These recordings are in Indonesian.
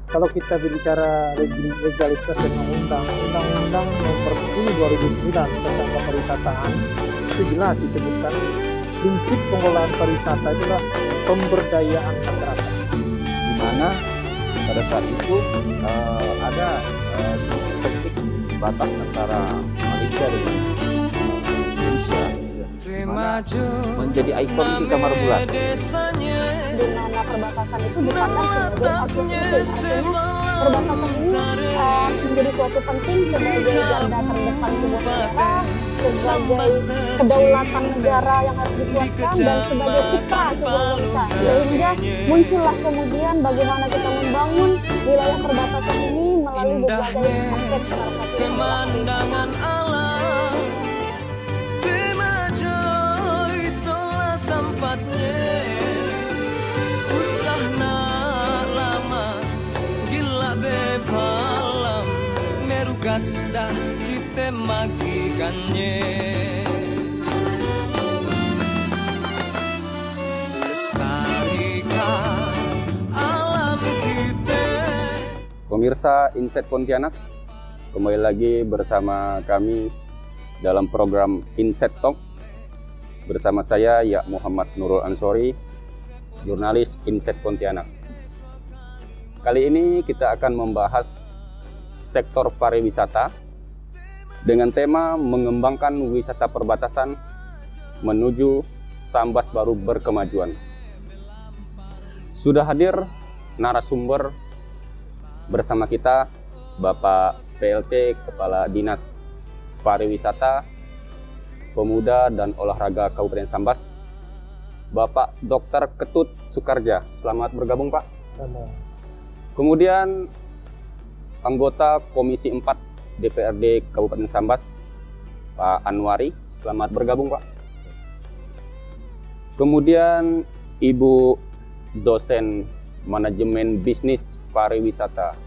Kalau kita berbicara legalitas dan undang-undang nomor 10 2009 tentang kepariwisataan, itu jelas disebutkan prinsip pengelolaan pariwisata itulah pemberdayaan masyarakat. Di mana pada saat itu ada konflik batas antara Malaysia dengan Indonesia, di mana menjadi ikon kita Marbulan. Di mana perbatasan itu dipandang sebagai satu penting. Artinya perbatasan ini menjadi suatu penting sebagai garda terdepan sebuah negara, sebagai kedaulatan negara yang harus dikuatkan dan sebagai citra sebuah bangsa. Sehingga muncullah kemudian bagaimana kita membangun wilayah perbatasan ini melalui berbagai aspek, salah satunya pemandangan alam. Temajo itulah tempatnya. Usahna lama gila bebalam merugas dah kita magikannya. Lestarikan alam kita. Pemirsa Insight Pontianak, kembali lagi bersama kami dalam program Insight Talk bersama saya Ya Muhammad Nurul Ansori, jurnalis Insight Pontianak. Kali ini kita akan membahas sektor pariwisata dengan tema mengembangkan wisata perbatasan menuju Sambas Baru berkemajuan. Sudah hadir narasumber bersama kita Bapak PLT Kepala Dinas Pariwisata, Pemuda dan Olahraga Kabupaten Sambas, Bapak Dr. Ketut Sukarja. Selamat bergabung, Pak. Selamat. Kemudian anggota Komisi 4 DPRD Kabupaten Sambas, Pak Anwari. Selamat bergabung, Pak. Kemudian Ibu dosen Manajemen Bisnis Pariwisata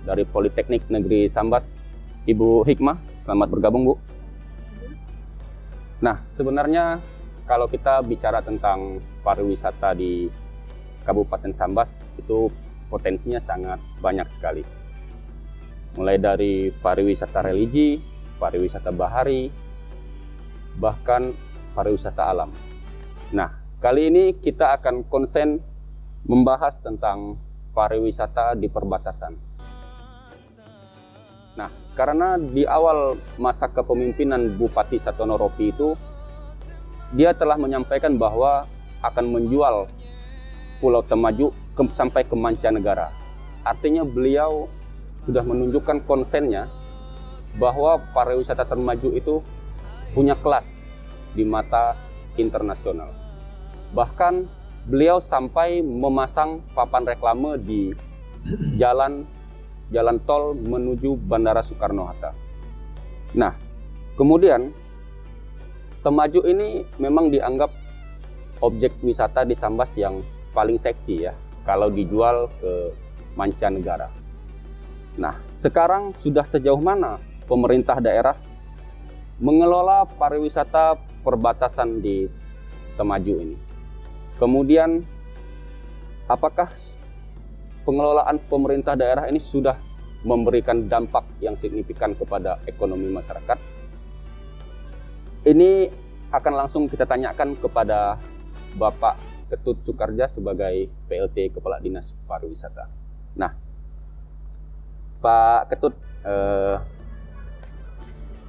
dari Politeknik Negeri Sambas, Ibu Hikmah. Selamat bergabung, Bu. Nah, sebenarnya kalau kita bicara tentang pariwisata di Kabupaten Sambas, itu potensinya sangat banyak sekali. Mulai dari pariwisata religi, pariwisata bahari, bahkan pariwisata alam. Nah, kali ini kita akan konsen membahas tentang pariwisata di perbatasan. Nah, karena di awal masa kepemimpinan Bupati Satono Ropi itu, dia telah menyampaikan bahwa akan menjual Pulau Temajuk sampai ke mancanegara. Artinya beliau sudah menunjukkan konsennya bahwa pariwisata Temajuk itu punya kelas di mata internasional. Bahkan beliau sampai memasang papan reklame di jalan tol menuju Bandara Soekarno-Hatta. Nah, kemudian Temajuk ini memang dianggap objek wisata di Sambas yang paling seksi ya, kalau dijual ke mancanegara. Nah, sekarang sudah sejauh mana pemerintah daerah mengelola pariwisata perbatasan di Temajuk ini? Kemudian, apakah pengelolaan pemerintah daerah ini sudah memberikan dampak yang signifikan kepada ekonomi masyarakat? Ini akan langsung kita tanyakan kepada Bapak Ketut Sukarja sebagai PLT Kepala Dinas Pariwisata. Nah, Pak Ketut,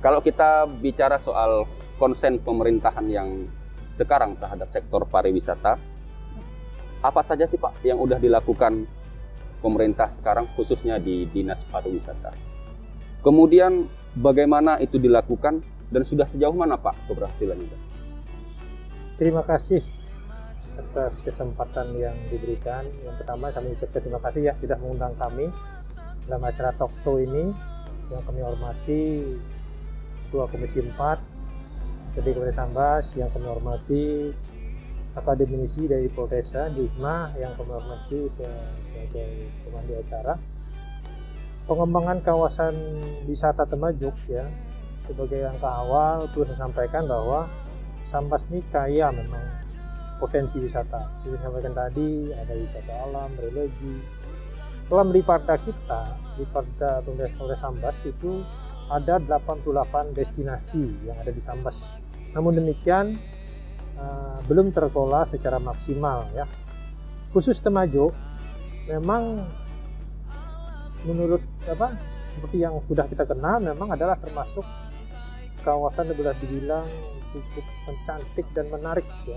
kalau kita bicara soal konsen pemerintahan yang sekarang terhadap sektor pariwisata, apa saja sih Pak yang udah dilakukan pemerintah sekarang khususnya di Dinas Pariwisata? Kemudian bagaimana itu dilakukan dan sudah sejauh mana Pak keberhasilannya? Terima kasih atas kesempatan yang diberikan. Yang pertama kami ucapkan terima kasih ya sudah mengundang kami dalam acara talk show ini. Yang kami hormati Ketua Komisi 4 DPRD Kabupaten Sambas, yang kami hormati akademisi dari Poltesa, Hikmah, yang kami hormati sebagai pemandu acara. Pengembangan kawasan wisata Temajuk ya, sebagai langkah awal perlu saya sampaikan bahwa Sambas ini kaya memang potensi wisata. Seperti saya sampaikan tadi, ada wisata alam, religi, dalam di Perda kita, di Perda Polres Sambas itu ada 88 destinasi yang ada di Sambas. Namun demikian belum terkelola secara maksimal ya. Khusus Temajuk memang menurut seperti yang sudah kita kenal memang adalah termasuk kawasan yang boleh dibilang cukup mencantik dan menarik ya.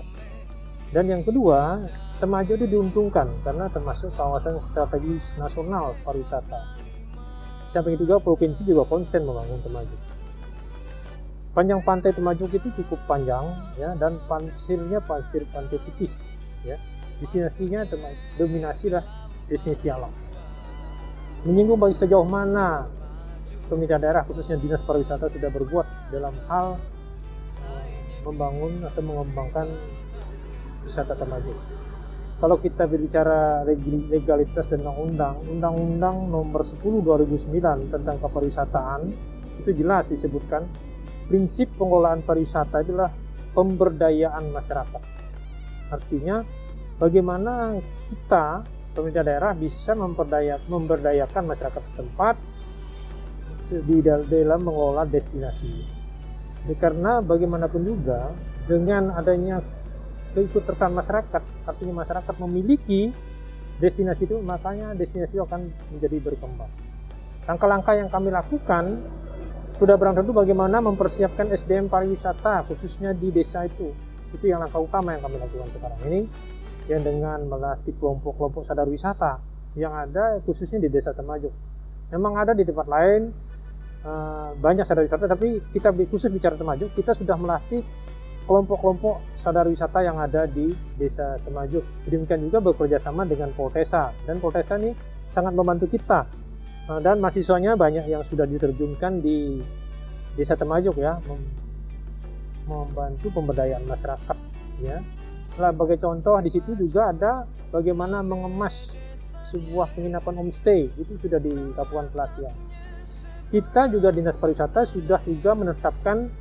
Dan yang kedua, Temajuk itu diuntungkan karena termasuk kawasan strategi nasional pariwisata. Sampai itu juga provinsi juga konsen membangun Temajuk. Panjang pantai Temajuk itu cukup panjang ya, dan pasirnya pasir pantai tipis ya. Destinasinya dominasi lah destinasi alam. Menyinggung bagi sejauh mana pemerintah daerah khususnya dinas pariwisata sudah berbuat dalam hal membangun atau mengembangkan wisata Temajuk. Kalau kita berbicara legalitas dan undang-undang nomor 10 2009 tentang kepariwisataan, itu jelas disebutkan prinsip pengelolaan pariwisata adalah pemberdayaan masyarakat. Artinya bagaimana kita pemerintah daerah bisa memberdayakan masyarakat setempat di dalam mengelola destinasi. Karena bagaimanapun juga dengan adanya keikutsertaan masyarakat, artinya masyarakat memiliki destinasi itu, makanya destinasi itu akan menjadi berkembang. Langkah-langkah yang kami lakukan sudah barang tentu bagaimana mempersiapkan SDM pariwisata khususnya di desa itu. Itu yang langkah utama yang kami lakukan sekarang ini, yang dengan melatih kelompok-kelompok sadar wisata yang ada khususnya di desa Temajuk. Memang ada di tempat lain banyak sadar wisata, tapi kita khusus bicara Temajuk, kita sudah melatih kelompok-kelompok sadar wisata yang ada di desa Temajuk. Demikian juga bekerja sama dengan Poltesa, dan Poltesa ini sangat membantu kita, dan mahasiswanya banyak yang sudah diterjunkan di desa Temajuk ya, membantu pemberdayaan masyarakat ya. Sebagai contoh di situ juga ada bagaimana mengemas sebuah penginapan homestay, itu sudah di Kabupaten Pelatihan. Kita juga dinas pariwisata sudah juga menetapkan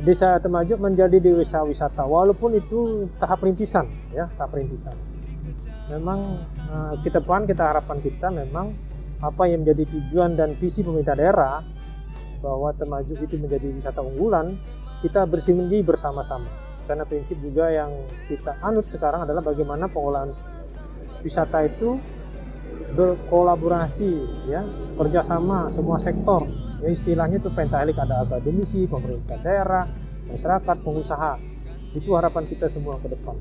desa Temajuk menjadi desa wisata, walaupun itu tahap rintisan ya, tahap rintisan. Memang kita harapan kita memang apa yang menjadi tujuan dan visi pemerintah daerah bahwa Temajuk itu menjadi wisata unggulan, kita bersinergi bersama-sama. Karena prinsip juga yang kita anut sekarang adalah bagaimana pengelolaan wisata itu berkolaborasi ya, kerjasama semua sektor. Ya, istilahnya itu pentahelik, ada akademisi, pemerintah daerah, masyarakat, pengusaha. Itu harapan kita semua ke depan.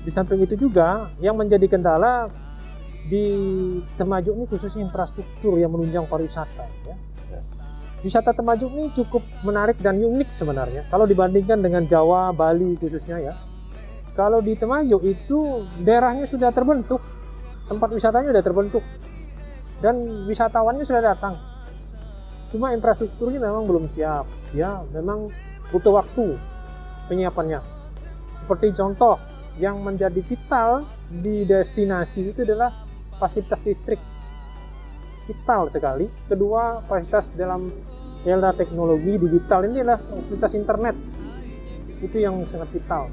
Di samping itu juga yang menjadi kendala di Temajuk ini khususnya infrastruktur yang menunjang pariwisata ya. Wisata Temajuk ini cukup menarik dan unik sebenarnya kalau dibandingkan dengan Jawa, Bali khususnya ya. Kalau di Temajuk itu daerahnya sudah terbentuk, tempat wisatanya sudah terbentuk, dan wisatawannya sudah datang. Cuma infrastrukturnya memang belum siap ya, memang butuh waktu penyiapannya. Seperti contoh yang menjadi vital di destinasi itu adalah fasilitas listrik, vital sekali. Kedua, fasilitas dalam era teknologi digital ini adalah fasilitas internet, itu yang sangat vital.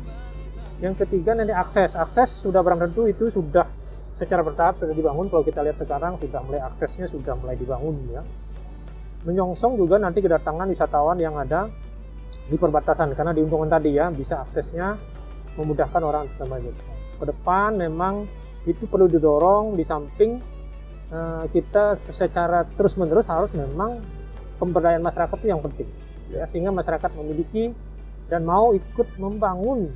Yang ketiga nanti akses sudah barang tentu itu sudah secara bertahap sudah dibangun. Kalau kita lihat sekarang sudah mulai aksesnya sudah mulai dibangun ya. Menyongsong juga nanti kedatangan wisatawan yang ada di perbatasan, karena diuntungkan tadi ya, bisa aksesnya memudahkan orang Temajuk. Ke depan memang itu perlu didorong, di samping kita secara terus-menerus harus memang pemberdayaan masyarakat itu yang penting ya, sehingga masyarakat memiliki dan mau ikut membangun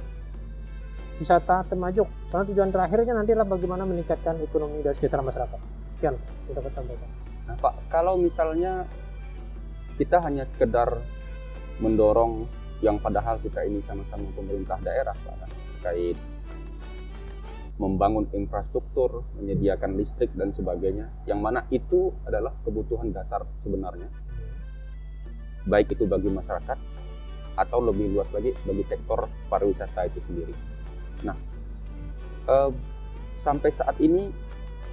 wisata Temajuk, karena tujuan terakhirnya nanti adalah bagaimana meningkatkan ekonomi dan kesejahteraan masyarakat. Sekian kita dapat sampaikan. Nah Pak, kalau misalnya kita hanya sekedar mendorong yang padahal kita ini sama-sama pemerintah daerah Pak, terkait membangun infrastruktur, menyediakan listrik dan sebagainya, yang mana itu adalah kebutuhan dasar sebenarnya, baik itu bagi masyarakat atau lebih luas lagi bagi sektor pariwisata itu sendiri. Nah, sampai saat ini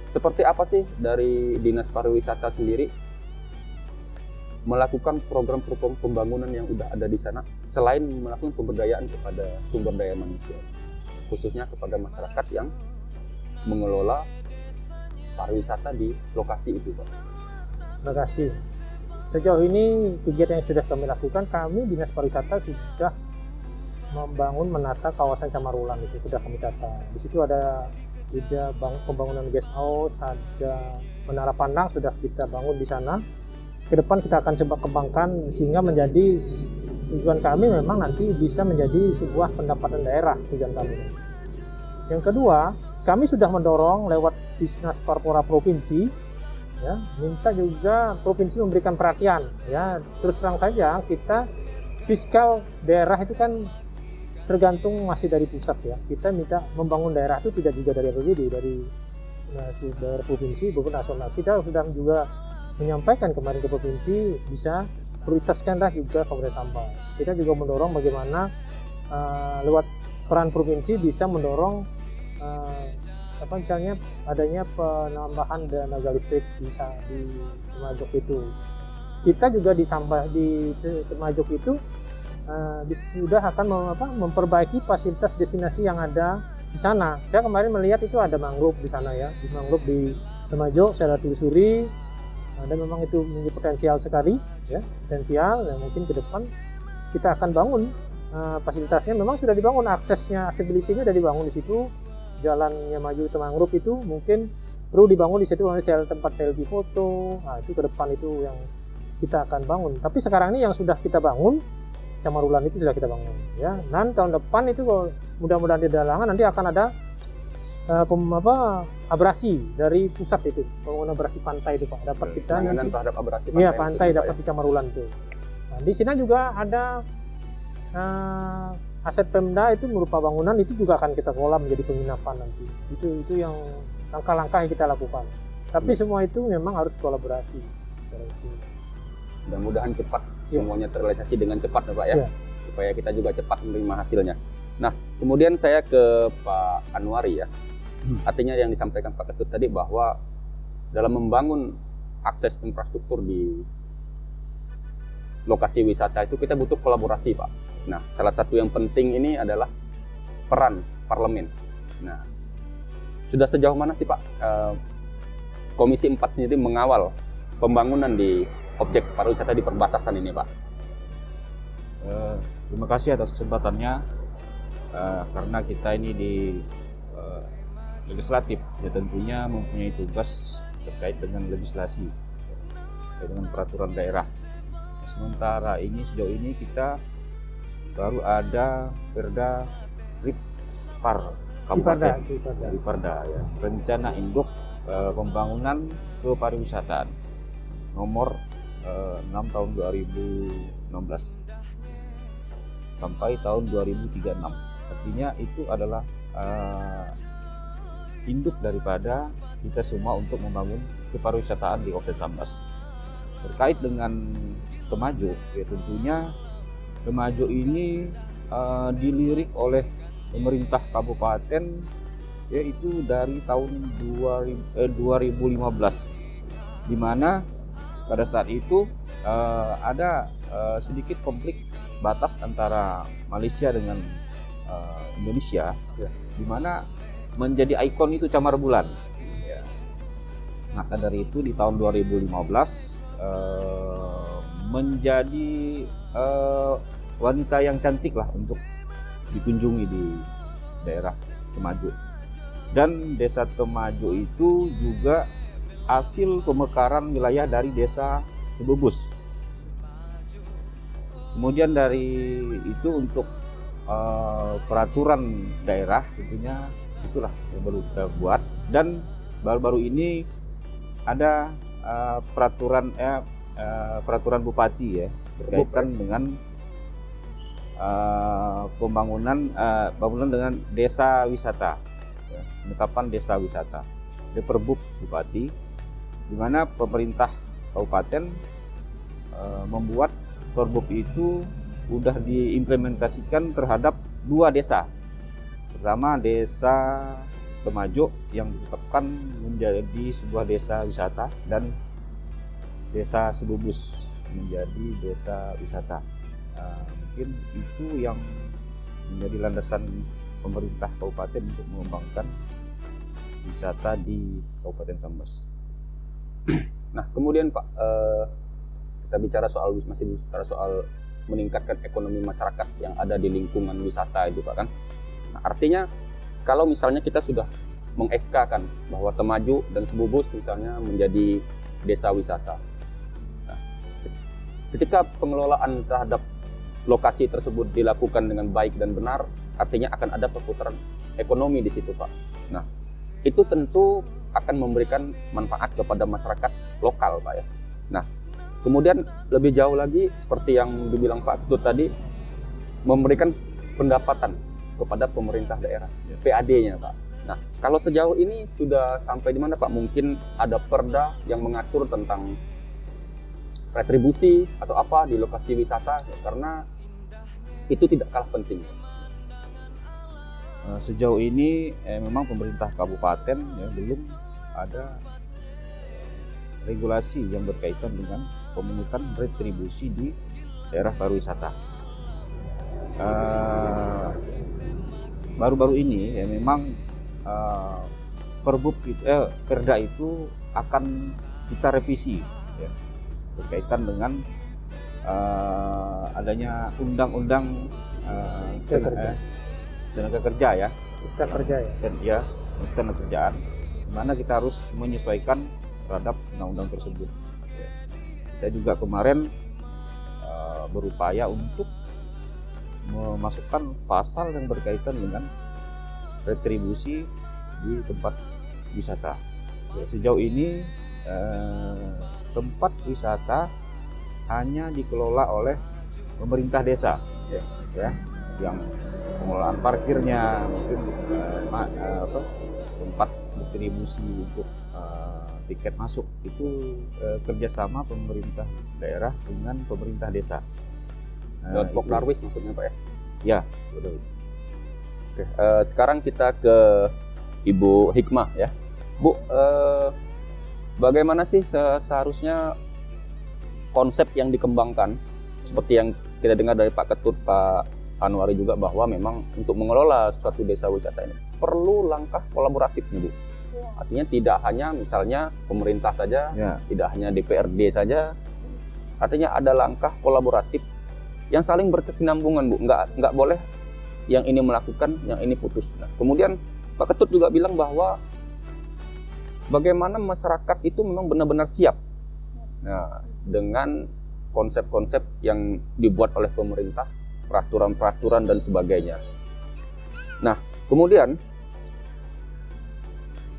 seperti apa sih dari Dinas Pariwisata sendiri melakukan program-program pembangunan yang udah ada di sana, selain melakukan pemberdayaan kepada sumber daya manusia, khususnya kepada masyarakat yang mengelola pariwisata di lokasi itu, Pak? Terima kasih. Sejauh ini kegiatan yang sudah kami lakukan, kami Dinas Pariwisata sudah membangun menata kawasan Camarulan, itu sudah kami tata. Di situ ada pembangunan guest house, ada menara pandang sudah kita bangun di sana. Ke depan kita akan coba kembangkan sehingga menjadi tujuan kami memang nanti bisa menjadi sebuah pendapatan daerah tujuan kami. Yang kedua, kami sudah mendorong lewat Disnas Parpora Provinsi, ya, minta juga provinsi memberikan perhatian. Ya, terus terang saja kita fiskal daerah itu kan tergantung masih dari pusat ya. Kita minta membangun daerah itu tidak juga dari APBD, dari daerah provinsi maupun nasional. Kita sudah juga menyampaikan kemarin ke provinsi bisa prioritaskanlah juga pemerintah sampah. Kita juga mendorong bagaimana lewat peran provinsi bisa mendorong misalnya adanya penambahan tenaga listrik bisa di Temajuk itu. Kita juga di Temajuk itu sudah akan memperbaiki fasilitas destinasi yang ada di sana. Saya kemarin melihat itu ada mangrove di sana ya, di mangrove di Temajuk saya telusuri. Dan memang itu menjadi potensial sekali ya, potensial yang mungkin ke depan kita akan bangun fasilitasnya. Memang sudah dibangun, aksesnya, accessibility-nya sudah dibangun di situ. Jalannya maju ke mangrove itu mungkin perlu dibangun di situ, tempat selfie foto. Nah, itu ke depan itu yang kita akan bangun. Tapi sekarang ini yang sudah kita bangun, Camarulan itu sudah kita bangun ya. Dan tahun depan itu kalau mudah-mudahan tidak lama nanti akan ada abrasi dari pusat itu, pembangunan abrasi pantai itu Pak, dapat kita penanganan terhadap abrasi pantai. Iya, pantai dapat di Camarulan itu. Nah, di sini juga ada aset Pemda itu berupa bangunan, itu juga akan kita kelola menjadi penginapan nanti. Itu yang langkah-langkah yang kita lakukan. Tapi semua itu memang harus kolaborasi. Mudah-mudahan cepat semuanya terrealisasi dengan cepat ya Pak ya, supaya kita juga cepat menerima hasilnya. Nah, kemudian saya ke Pak Anwari ya. Artinya yang disampaikan Pak Ketut tadi bahwa dalam membangun akses infrastruktur di lokasi wisata itu kita butuh kolaborasi Pak. Nah, salah satu yang penting ini adalah peran parlemen. Nah, sudah sejauh mana sih Pak Komisi 4 sendiri mengawal pembangunan di objek pariwisata di perbatasan ini Pak? Terima kasih atas kesempatannya, karena kita ini di legislatif ya, tentunya mempunyai tugas terkait dengan legislasi, terkait dengan peraturan daerah. Sementara ini sejauh ini kita baru ada Perda Ripar Kabupaten Riparda ya, rencana induk pembangunan kepariwisataan nomor 6 tahun 2016 sampai tahun 2036. Artinya itu adalah induk daripada kita semua untuk membangun kepariwisataan di Kabupaten Sambas. Terkait dengan Temajuk, ya tentunya Temajuk ini dilirik oleh pemerintah kabupaten yaitu dari tahun 2015, di mana pada saat itu ada sedikit konflik batas antara Malaysia dengan Indonesia, di mana menjadi ikon itu Camar Bulan. Maka dari itu di tahun 2015 menjadi wanita yang cantik lah untuk dikunjungi di daerah Temajuk. Dan desa Temajuk itu juga hasil pemekaran wilayah dari desa Sebubus. Kemudian dari itu untuk peraturan daerah tentunya itulah yang baru kita buat, dan baru-baru ini ada peraturan bupati ya berkaitan dengan pembangunan dengan desa wisata, penetapan desa wisata di Perbub Bupati, di mana pemerintah kabupaten membuat Perbub itu sudah diimplementasikan terhadap 2 desa. Pertama, desa Temajuk yang ditetapkan menjadi sebuah desa wisata, dan desa Sebubus menjadi desa wisata. Mungkin itu yang menjadi landasan pemerintah kabupaten untuk mengembangkan wisata di Kabupaten Sambas. Nah, kemudian Pak, kita masih bicara soal meningkatkan ekonomi masyarakat yang ada di lingkungan wisata itu Pak kan. Nah, artinya kalau misalnya kita sudah meng-SK-kan bahwa Temajuk dan Sebubus misalnya menjadi desa wisata. Nah, ketika pengelolaan terhadap lokasi tersebut dilakukan dengan baik dan benar, artinya akan ada perputaran ekonomi di situ Pak. Nah, itu tentu akan memberikan manfaat kepada masyarakat lokal Pak ya. Nah, kemudian lebih jauh lagi seperti yang dibilang Pak Ketut tadi, memberikan pendapatan kepada pemerintah daerah, PAD-nya Pak. Nah, kalau sejauh ini sudah sampai di mana Pak? Mungkin ada perda yang mengatur tentang retribusi atau apa di lokasi wisata, karena itu tidak kalah penting. Sejauh ini memang pemerintah kabupaten ya, belum ada regulasi yang berkaitan dengan pemungutan retribusi di daerah pariwisata. Baru-baru ini ya memang perda itu akan kita revisi ya, berkaitan dengan adanya undang-undang tenaga kerja ya, Kita kerja ya. dan ya tenaga kerjaan, di mana kita harus menyesuaikan terhadap undang-undang tersebut. Ya. Kita juga kemarin berupaya untuk memasukkan pasal yang berkaitan dengan retribusi di tempat wisata. Ya, sejauh ini tempat wisata hanya dikelola oleh pemerintah desa, ya, yang pengelolaan parkirnya mungkin tempat distribusi untuk tiket masuk itu kerjasama pemerintah daerah dengan pemerintah desa. Lewat Poklarwis maksudnya Pak ya? Ya, betul. Oke, sekarang kita ke Ibu Hikmah ya. Bu, bagaimana sih seharusnya konsep yang dikembangkan seperti yang kita dengar dari Pak Ketut, Pak Anwari juga, bahwa memang untuk mengelola suatu desa wisata ini perlu langkah kolaboratif nih Bu. Ya. Artinya tidak hanya misalnya pemerintah saja, Ya. tidak hanya DPRD saja. Artinya ada langkah kolaboratif yang saling berkesinambungan Bu. Nggak boleh yang ini melakukan, yang ini putus. Nah, kemudian Pak Ketut juga bilang bahwa bagaimana masyarakat itu memang benar-benar siap. Nah, dengan konsep-konsep yang dibuat oleh pemerintah, peraturan-peraturan dan sebagainya. Nah, kemudian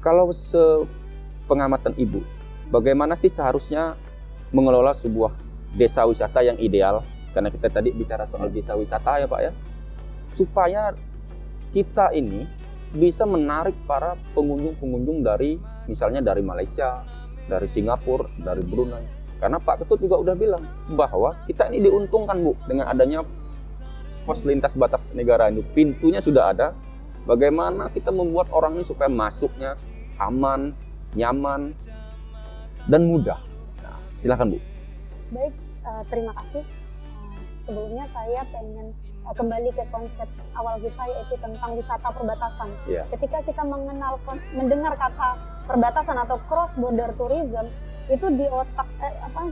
kalau sepengamatan Ibu, bagaimana sih seharusnya mengelola sebuah desa wisata yang ideal? Karena kita tadi bicara soal desa wisata ya Pak ya, supaya kita ini bisa menarik para pengunjung-pengunjung dari misalnya dari Malaysia, dari Singapura, dari Brunei. Karena Pak Ketut juga udah bilang bahwa kita ini diuntungkan Bu dengan adanya pos lintas batas negara ini. Pintunya sudah ada. Bagaimana kita membuat orang ini supaya masuknya aman, nyaman, dan mudah. Nah, silakan Bu. Baik, terima kasih. Sebelumnya saya pengen kembali ke konsep awal kita, yaitu tentang wisata perbatasan. Ya. Ketika kita mendengar kata perbatasan atau cross border tourism, itu di otak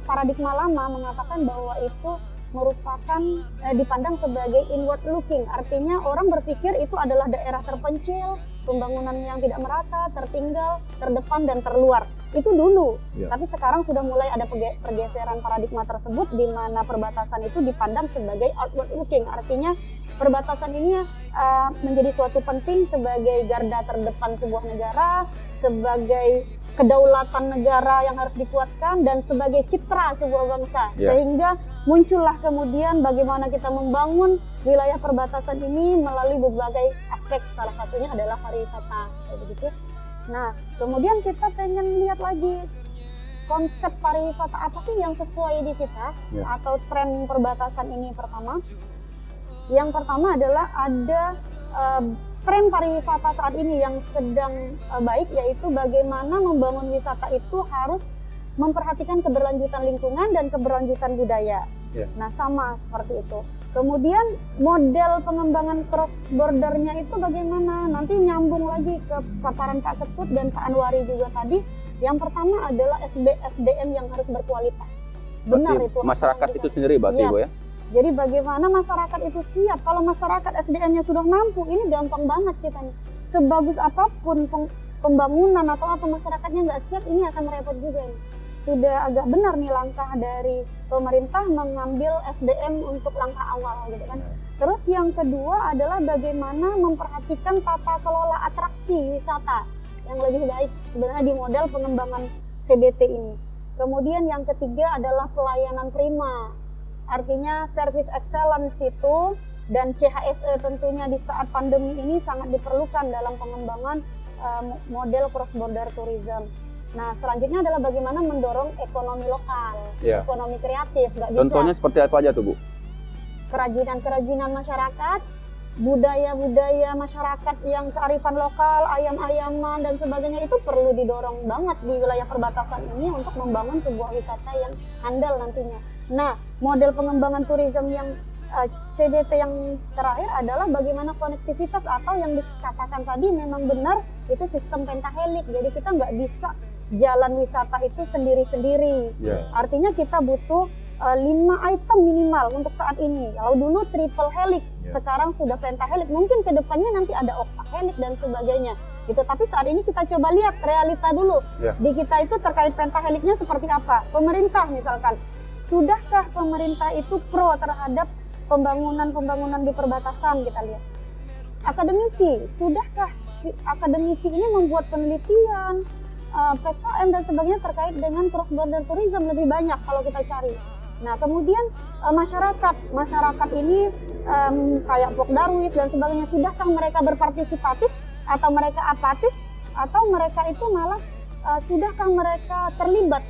paradigma lama mengatakan bahwa itu merupakan dipandang sebagai inward looking, artinya orang berpikir itu adalah daerah terpencil, pembangunan yang tidak merata, tertinggal, terdepan dan terluar. Itu dulu. Ya. Tapi sekarang sudah mulai ada pergeseran paradigma tersebut, di mana perbatasan itu dipandang sebagai outward looking, artinya perbatasan ini menjadi suatu penting sebagai garda terdepan sebuah negara, sebagai kedaulatan negara yang harus dikuatkan, dan sebagai citra sebuah bangsa. Ya. Sehingga muncullah kemudian bagaimana kita membangun wilayah perbatasan ini melalui berbagai aspek, salah satunya adalah pariwisata, kayak begitu. Nah, kemudian kita pengen lihat lagi konsep pariwisata apa sih yang sesuai di kita, Ya. atau tren perbatasan ini. Yang pertama adalah ada tren pariwisata saat ini yang sedang baik, yaitu bagaimana membangun wisata itu harus memperhatikan keberlanjutan lingkungan dan keberlanjutan budaya. Ya. Nah, sama seperti itu. Kemudian model pengembangan cross bordernya itu bagaimana? Nanti nyambung lagi ke paparan Pak Ketut dan Pak Anwari juga tadi. Yang pertama adalah SDM yang harus berkualitas. Benar Berarti itu. masyarakat itu sendiri berarti Iya. Bu ya? Jadi bagaimana masyarakat itu siap? Kalau masyarakat SDM-nya sudah mampu, ini gampang banget kita nih. Sebagus apapun pembangunan atau apa masyarakatnya nggak siap, ini akan repot juga nih. Sudah agak benar nih langkah dari pemerintah mengambil SDM untuk langkah awal gitu kan. Terus yang kedua adalah bagaimana memperhatikan tata kelola atraksi wisata yang lebih baik sebenarnya di model pengembangan CBT ini. Kemudian yang ketiga adalah pelayanan prima. Artinya service excellence itu dan CHSE tentunya di saat pandemi ini sangat diperlukan dalam pengembangan model cross border tourism. Nah, selanjutnya adalah bagaimana mendorong ekonomi lokal, Ya. ekonomi kreatif. Nggak bisa Contohnya seperti apa aja tuh Bu? kerajinan-kerajinan masyarakat, budaya-budaya masyarakat yang kearifan lokal, ayam-ayaman dan sebagainya itu perlu didorong banget di wilayah perbatasan ini untuk membangun sebuah wisata yang handal nantinya. Nah, model pengembangan turisme yang CBT yang terakhir adalah bagaimana konektivitas atau yang dikatakan tadi memang benar itu sistem pentahelik. Jadi kita nggak bisa jalan wisata itu sendiri-sendiri. Ya. Artinya kita butuh 5 item minimal untuk saat ini. Kalau dulu triple helix, sekarang sudah pentahelik. Mungkin kedepannya nanti ada octahelik dan sebagainya. Gitu. Tapi saat ini kita coba lihat realita dulu. Ya. Di kita itu terkait pentaheliknya seperti apa? Pemerintah misalkan, sudahkah pemerintah itu pro terhadap pembangunan di perbatasan? Kita lihat. Akademisi, sudahkah akademisi ini membuat penelitian, PKM dan sebagainya terkait dengan cross border tourism lebih banyak kalau kita cari. Nah, kemudian masyarakat ini kayak Pok Darwis dan sebagainya, sudahkah mereka berpartisipatif atau mereka apatis atau mereka itu malah sudahkah mereka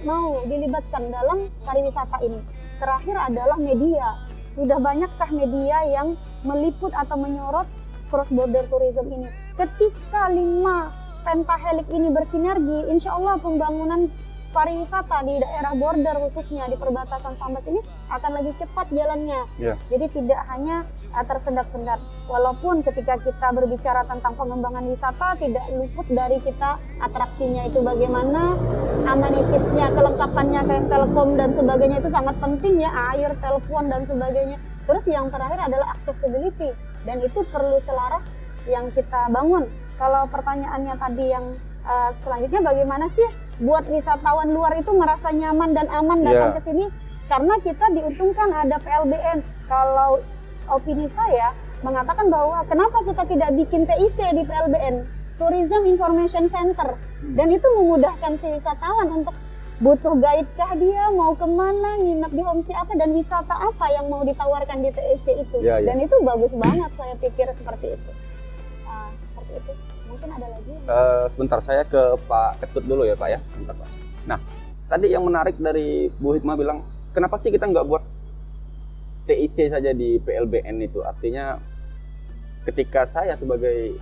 mau dilibatkan dalam pariwisata ini? Terakhir adalah media. Sudah banyakkah media yang meliput atau menyorot cross border tourism ini? Ketika 5 pentahelik ini bersinergi, insya Allah pembangunan pariwisata di daerah border khususnya di perbatasan Sambas ini akan lebih cepat jalannya. Ya. Jadi tidak hanya tersendat-sendat. Walaupun ketika kita berbicara tentang pengembangan wisata tidak luput dari kita atraksinya itu bagaimana, amenitisnya, kelengkapannya kayak telekom dan sebagainya itu sangat penting ya, air, telepon dan sebagainya. Terus yang terakhir adalah accessibility dan itu perlu selaras yang kita bangun. Kalau pertanyaannya tadi yang selanjutnya bagaimana sih buat wisatawan luar itu merasa nyaman dan aman datang ke sini, karena kita diuntungkan ada PLBN. Kalau opini saya mengatakan bahwa kenapa kita tidak bikin TIC di PLBN, Tourism Information Center, dan itu memudahkan si wisatawan untuk butuh guide kah dia, mau kemana, nginep di homestay apa, dan wisata apa yang mau ditawarkan di TIC itu. Dan itu bagus banget saya pikir seperti itu. Seperti itu. Mungkin ada lagi. Sebentar, saya ke Pak Ketut dulu ya Pak ya. Sebentar Pak. Nah, tadi yang menarik dari Bu Hikmah bilang, kenapa sih kita nggak buat TIC saja di PLBN itu? Artinya ketika saya sebagai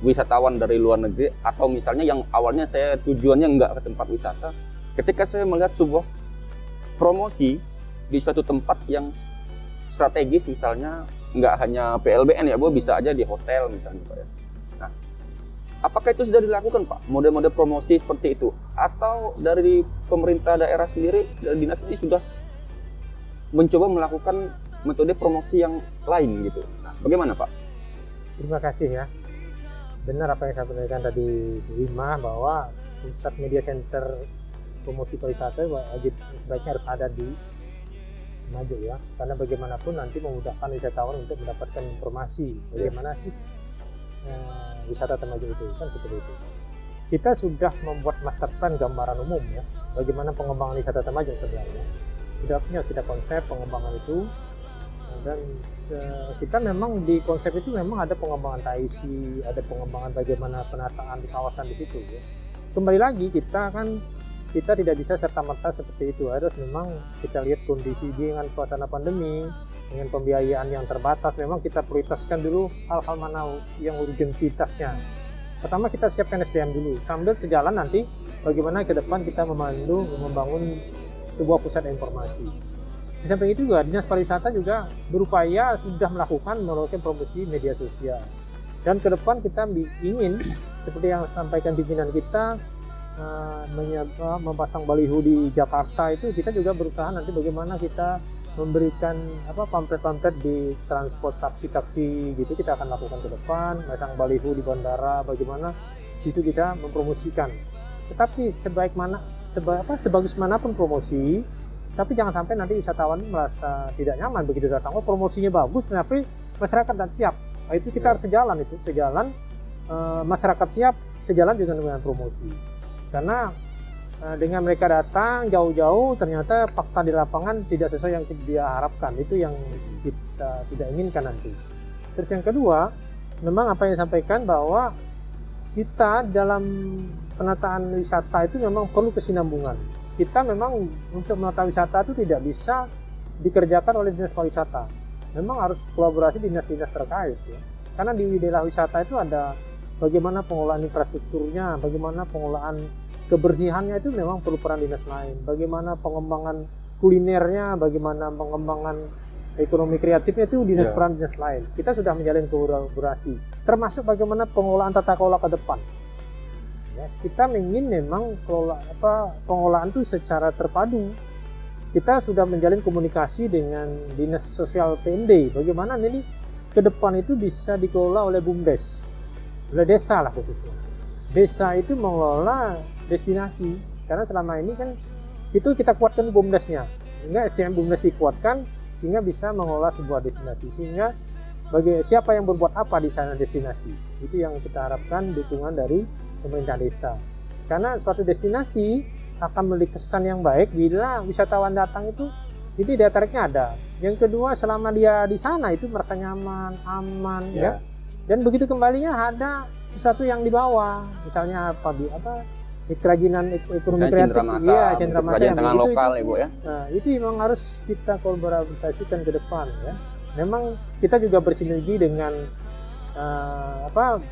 wisatawan dari luar negeri, atau misalnya yang awalnya saya tujuannya nggak ke tempat wisata, ketika saya melihat sebuah promosi di suatu tempat yang strategis, misalnya nggak hanya PLBN ya Bu, bisa aja di hotel misalnya Pak ya. Nah, apakah itu sudah dilakukan Pak, model-model promosi seperti itu? Atau dari pemerintah daerah sendiri, dari dinas ini sudah mencoba melakukan metode promosi yang lain gitu? Nah, bagaimana Pak? Terima kasih ya. Benar apa yang saya sampaikan tadi Wima, bahwa pusat media center promosi pariwisata wajib sebaiknya harus ada di Maju ya, karena bagaimanapun nanti memudahkan wisatawan untuk mendapatkan informasi bagaimana sih wisata Temajuk itu, kan seperti itu. Kita sudah membuat master plan gambaran umum ya, bagaimana pengembangan wisata Temajuk sebenarnya. Kita konsep pengembangan itu, dan kita memang di konsep itu memang ada pengembangan TIC, ada pengembangan bagaimana penataan di kawasan di situ ya. Kembali lagi kita tidak bisa serta-merta seperti itu, harus memang kita lihat kondisi dengan suasana pandemi, dengan pembiayaan yang terbatas, memang kita prioritaskan dulu hal-hal mana yang urgensitasnya. Pertama kita siapkan SDM dulu, sambil sejalan nanti bagaimana ke depan kita membangun sebuah pusat informasi. Di samping itu juga Dinas Pariwisata juga berupaya sudah melakukan promosi media sosial. Dan ke depan kita ingin seperti yang sampaikan pimpinan kita memasang baliho di Jakarta, itu kita juga berusaha nanti bagaimana kita memberikan pamflet-pamflet di transport taksi-taksi gitu, kita akan lakukan ke depan, pasang baliho di bandara, bagaimana itu kita mempromosikan. Tetapi sebagus manapun promosi, tapi jangan sampai nanti wisatawan merasa tidak nyaman begitu datang. Oh, promosinya bagus, tapi masyarakat tidak siap. Nah, itu kita harus sejalan, masyarakat siap sejalan juga dengan promosi. Karena dengan mereka datang jauh-jauh, ternyata fakta di lapangan tidak sesuai yang dia harapkan. Itu yang kita tidak inginkan nanti. Terus yang kedua, memang apa yang disampaikan bahwa kita dalam penataan wisata itu memang perlu kesinambungan. Kita memang untuk menata wisata itu tidak bisa dikerjakan oleh Dinas Pariwisata. Memang harus kolaborasi dinas-dinas terkait ya. Karena di daerah wisata itu ada bagaimana pengelolaan infrastrukturnya, bagaimana pengelolaan kebersihannya, itu memang perlu peran dinas lain. Bagaimana pengembangan kulinernya, bagaimana pengembangan ekonomi kreatifnya, itu peran dinas lain. Kita sudah menjalin kolaborasi. Termasuk bagaimana pengelolaan tata kelola ke depan. Ya, kita ingin memang pengelolaan itu secara terpadu. Kita sudah menjalin komunikasi dengan Dinas Sosial PMD. Bagaimana ini ke depan itu bisa dikelola oleh BUMDes, oleh desa lah khususnya. Desa itu mengelola destinasi, karena selama ini kan itu kita kuatkan BUMDesnya, sehingga SDM BUMDes dikuatkan sehingga bisa mengelola sebuah destinasi, sehingga bagi siapa yang berbuat apa di sana destinasi, itu yang kita harapkan dukungan dari pemerintah desa. Karena suatu destinasi akan memiliki kesan yang baik bila wisatawan datang itu daya tariknya ada. Yang kedua, selama dia di sana itu merasa nyaman, aman ya. Dan begitu kembalinya ada sesuatu yang dibawa, misalnya kerajinan ekonomi kreatif, cenderamata yang tangan lokal ya Bu ya. Nah, itu memang harus kita kolaborasikan ke depan ya. Memang kita juga bersinergi dengan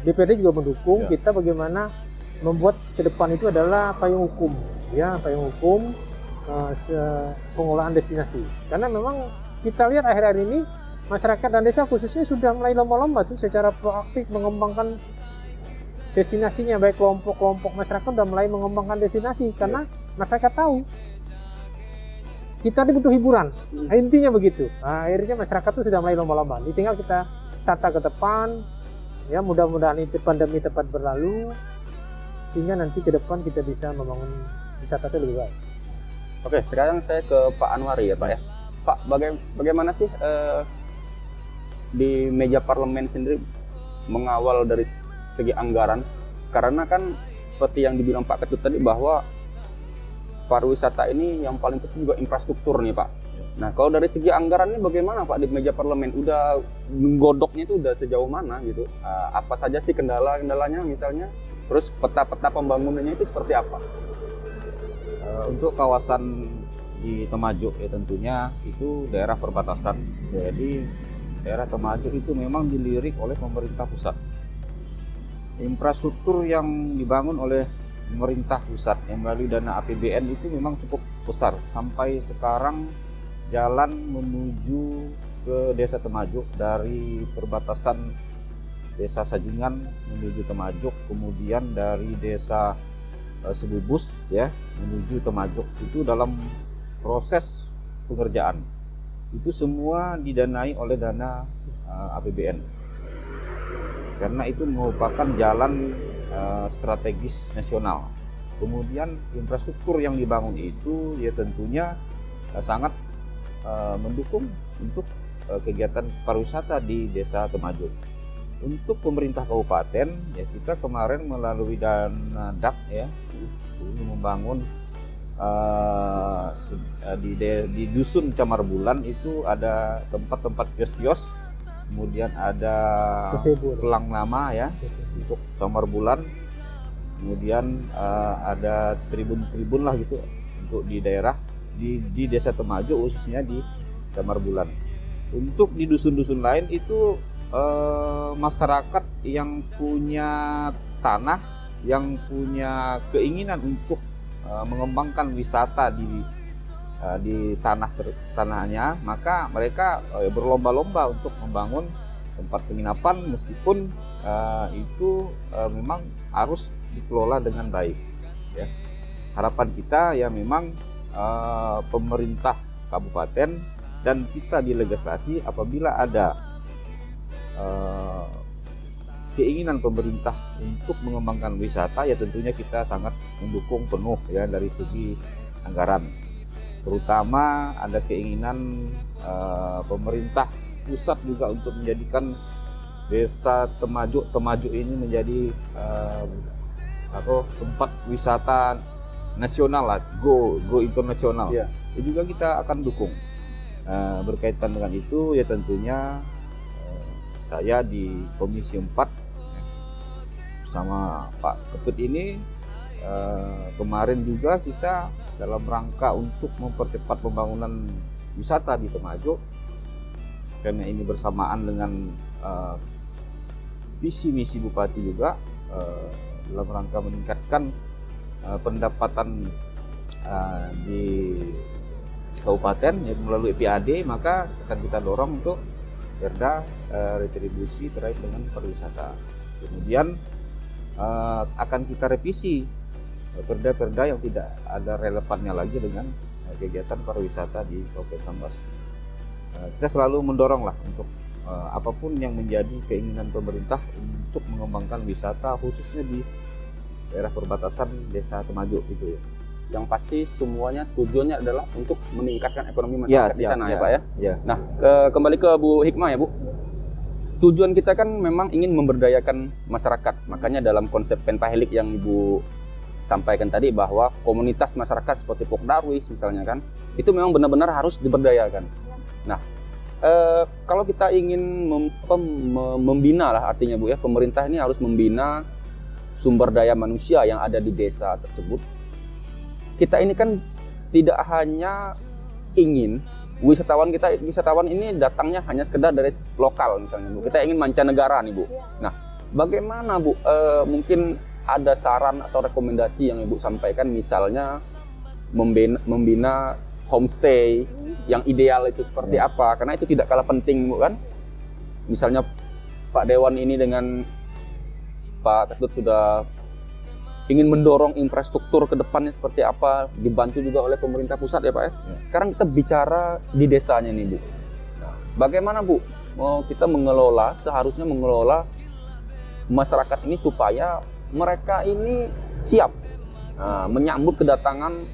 DPRD juga mendukung kita bagaimana membuat ke depan itu adalah payung hukum ya, payung hukum pengelolaan destinasi. Karena memang kita lihat akhir-akhir ini masyarakat dan desa khususnya sudah mulai lomba-lomba tuh secara proaktif mengembangkan destinasinya, baik kelompok-kelompok masyarakat sudah mulai mengembangkan destinasi karena masyarakat tahu kita ini butuh hiburan. Nah, intinya begitu. Nah, akhirnya masyarakat itu sudah mulai lomba-lomba. Ini tinggal kita tata ke depan ya, mudah-mudahan itu pandemi tepat berlalu sehingga nanti ke depan kita bisa membangun wisata itu lebih baik. Oke, sekarang saya ke Pak Anwari ya Pak ya. Pak, bagaimana sih di meja parlemen sendiri mengawal dari segi anggaran? Karena kan seperti yang dibilang Pak Ketut tadi bahwa pariwisata ini yang paling penting juga infrastruktur nih Pak. Nah, kalau dari segi anggaran ini bagaimana Pak di meja parlemen? Udah menggodoknya itu udah sejauh mana gitu? Apa saja sih kendala-kendalanya misalnya? Terus peta-peta pembangunannya itu seperti apa? Untuk kawasan di Temajuk ya tentunya itu daerah perbatasan. Jadi daerah Temajuk itu memang dilirik oleh pemerintah pusat. Infrastruktur yang dibangun oleh pemerintah pusat yang melalui dana APBN itu memang cukup besar. Sampai sekarang jalan menuju ke desa Temajuk dari perbatasan desa Sajingan menuju Temajuk, kemudian dari desa Sebubus ya menuju Temajuk itu dalam proses pengerjaan itu semua didanai oleh dana APBN karena itu merupakan jalan strategis nasional. Kemudian infrastruktur yang dibangun itu ya tentunya sangat mendukung untuk kegiatan pariwisata di desa Temajuk. Untuk pemerintah kabupaten ya kita kemarin melalui dana DAP ya membangun di dusun Camar Bulan itu ada tempat-tempat kios-kios, kemudian ada pelang nama ya untuk Camar Bulan, kemudian ada tribun-tribun lah gitu untuk di daerah di desa Temajuk khususnya di Camar Bulan. Untuk di dusun-dusun lain itu masyarakat yang punya tanah, yang punya keinginan untuk mengembangkan wisata di di tanahnya, maka mereka berlomba-lomba untuk membangun tempat penginapan meskipun itu memang harus dikelola dengan baik. Ya. Harapan kita ya memang pemerintah kabupaten dan kita di legislasi apabila ada keinginan pemerintah untuk mengembangkan wisata, ya tentunya kita sangat mendukung penuh ya dari segi anggaran. Terutama ada keinginan pemerintah pusat juga untuk menjadikan desa Temajuk ini menjadi tempat wisata nasional lah, go internasional. Iya. Itu juga kita akan dukung. Berkaitan dengan itu ya tentunya saya di Komisi 4 bersama Pak Ketut ini kemarin juga kita dalam rangka untuk mempercepat pembangunan wisata di Temajuk, karena ini bersamaan dengan visi misi Bupati juga dalam rangka meningkatkan pendapatan di kabupaten ya, melalui PAD, maka akan kita dorong untuk perda retribusi terkait dengan pariwisata. Kemudian akan kita revisi perda-perda yang tidak ada relevannya lagi dengan kegiatan pariwisata di Kabupaten Sambas. Kita selalu mendorong lah untuk apapun yang menjadi keinginan pemerintah untuk mengembangkan wisata khususnya di daerah perbatasan Desa Temajuk itu ya. Yang pasti semuanya tujuannya adalah untuk meningkatkan ekonomi masyarakat di sana ya Pak ya. Ya. Nah, kembali ke Bu Hikmah ya Bu. Tujuan kita kan memang ingin memberdayakan masyarakat. Makanya dalam konsep Pentahelik yang Ibu sampaikan tadi bahwa komunitas masyarakat seperti Pokdarwis misalnya kan, itu memang benar-benar harus diberdayakan. Nah, kalau kita ingin membina lah artinya Bu ya, pemerintah ini harus membina sumber daya manusia yang ada di desa tersebut. Kita ini kan tidak hanya ingin wisatawan ini datangnya hanya sekedar dari lokal misalnya Bu. Kita ingin mancanegara nih Bu. Nah, bagaimana Bu? Mungkin ada saran atau rekomendasi yang Ibu sampaikan, misalnya membina homestay yang ideal itu seperti apa? Karena itu tidak kalah penting Bu kan. Misalnya Pak Dewan ini dengan Pak Ketut sudah ingin mendorong infrastruktur ke depannya seperti apa, dibantu juga oleh pemerintah pusat ya Pak ya. Sekarang kita bicara di desanya nih Bu. Nah, bagaimana Bu kita seharusnya mengelola masyarakat ini supaya mereka ini siap menyambut kedatangan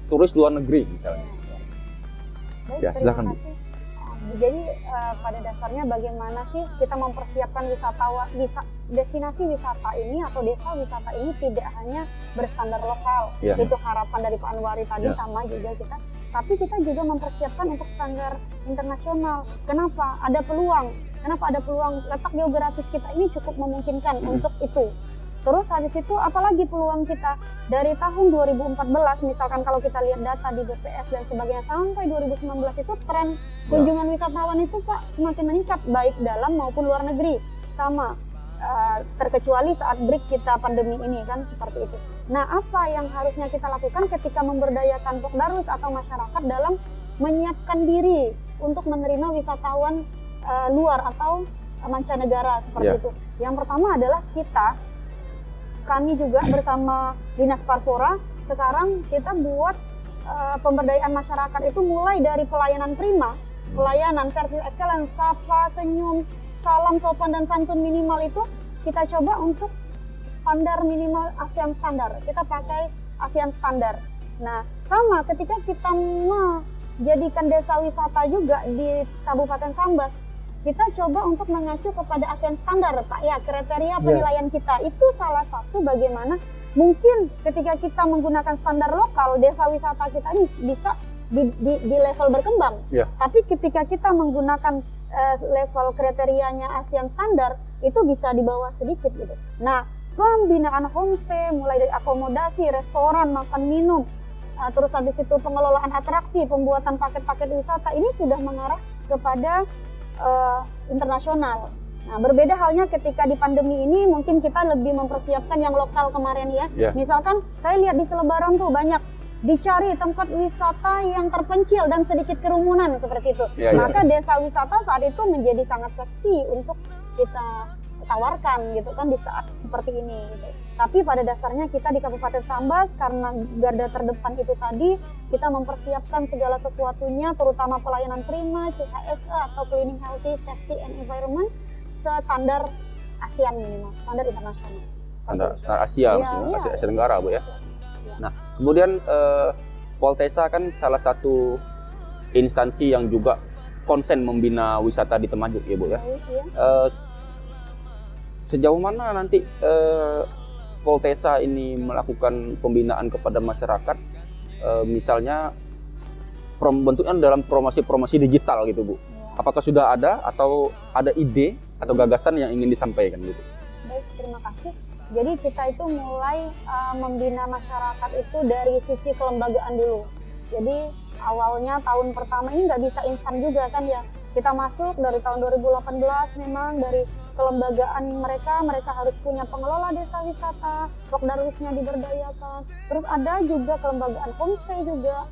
turis luar negeri misalnya. Baik, Ya, silakan Bu. Jadi pada dasarnya bagaimana sih kita mempersiapkan destinasi wisata ini atau desa wisata ini tidak hanya berstandar lokal. Ya. Itu harapan dari Pak Anwari tadi Ya. sama juga kita. Tapi kita juga mempersiapkan untuk standar internasional. Kenapa? Ada peluang. Kenapa ada peluang? Letak geografis kita ini cukup memungkinkan untuk itu. Terus habis itu apalagi peluang kita dari tahun 2014 misalkan kalau kita lihat data di BPS dan sebagainya sampai 2019 itu tren kunjungan wisatawan itu Pak semakin meningkat baik dalam maupun luar negeri sama terkecuali saat break kita pandemi ini kan seperti itu. Nah, apa yang harusnya kita lakukan ketika memberdayakan Pokdarwis atau masyarakat dalam menyiapkan diri untuk menerima wisatawan luar atau mancanegara seperti itu. Yang pertama adalah kami juga bersama Dinas Parpora sekarang kita buat pemberdayaan masyarakat itu mulai dari pelayanan prima, pelayanan service excellence, sapa, senyum, salam sopan dan santun minimal itu kita coba untuk standar minimal ASEAN standar. Kita pakai ASEAN standar. Nah, sama ketika kita menjadikan desa wisata juga di Kabupaten Sambas, kita coba untuk mengacu kepada ASEAN standar Pak ya, kriteria penilaian kita itu salah satu bagaimana mungkin ketika kita menggunakan standar lokal desa wisata kita ini bisa di level berkembang. Tapi ketika kita menggunakan level kriterianya ASEAN standar itu bisa di bawah sedikit gitu. Nah, pembinaan homestay mulai dari akomodasi, restoran, makan minum, terus habis itu pengelolaan atraksi, pembuatan paket-paket wisata ini sudah mengarah kepada internasional. Nah, berbeda halnya ketika di pandemi ini mungkin kita lebih mempersiapkan yang lokal kemarin ya. Misalkan saya lihat di selebaran tuh banyak dicari tempat wisata yang terpencil dan sedikit kerumunan seperti itu. Iya, iya. Maka desa wisata saat itu menjadi sangat seksi untuk kita tawarkan gitu kan di saat seperti ini gitu. Tapi pada dasarnya kita di Kabupaten Sambas karena garda terdepan itu tadi, kita mempersiapkan segala sesuatunya terutama pelayanan prima, CHSE atau Cleaning, Healthy, Safety and Environment standar ASEAN minimal, standar internasional. Standar Seperti itu. Asia, Iya, maksudnya iya. Asia Tenggara, Bu ya. Iya. Nah, kemudian Poltesa kan salah satu instansi yang juga konsen membina wisata di Temajuk ya, Bu ya. Baik, iya. Sejauh mana nanti Poltesa ini melakukan pembinaan kepada masyarakat, misalnya bentuknya dalam promosi-promosi digital gitu, Bu? Iya. Apakah sudah ada atau ada ide atau gagasan yang ingin disampaikan gitu? Baik, terima kasih. Jadi kita itu mulai membina masyarakat itu dari sisi kelembagaan dulu. Jadi awalnya tahun pertama ini nggak bisa instan juga kan ya. Kita masuk dari tahun 2018 memang dari kelembagaan mereka harus punya pengelola desa wisata, Pokdarwisnya diberdayakan. Terus ada juga kelembagaan homestay juga,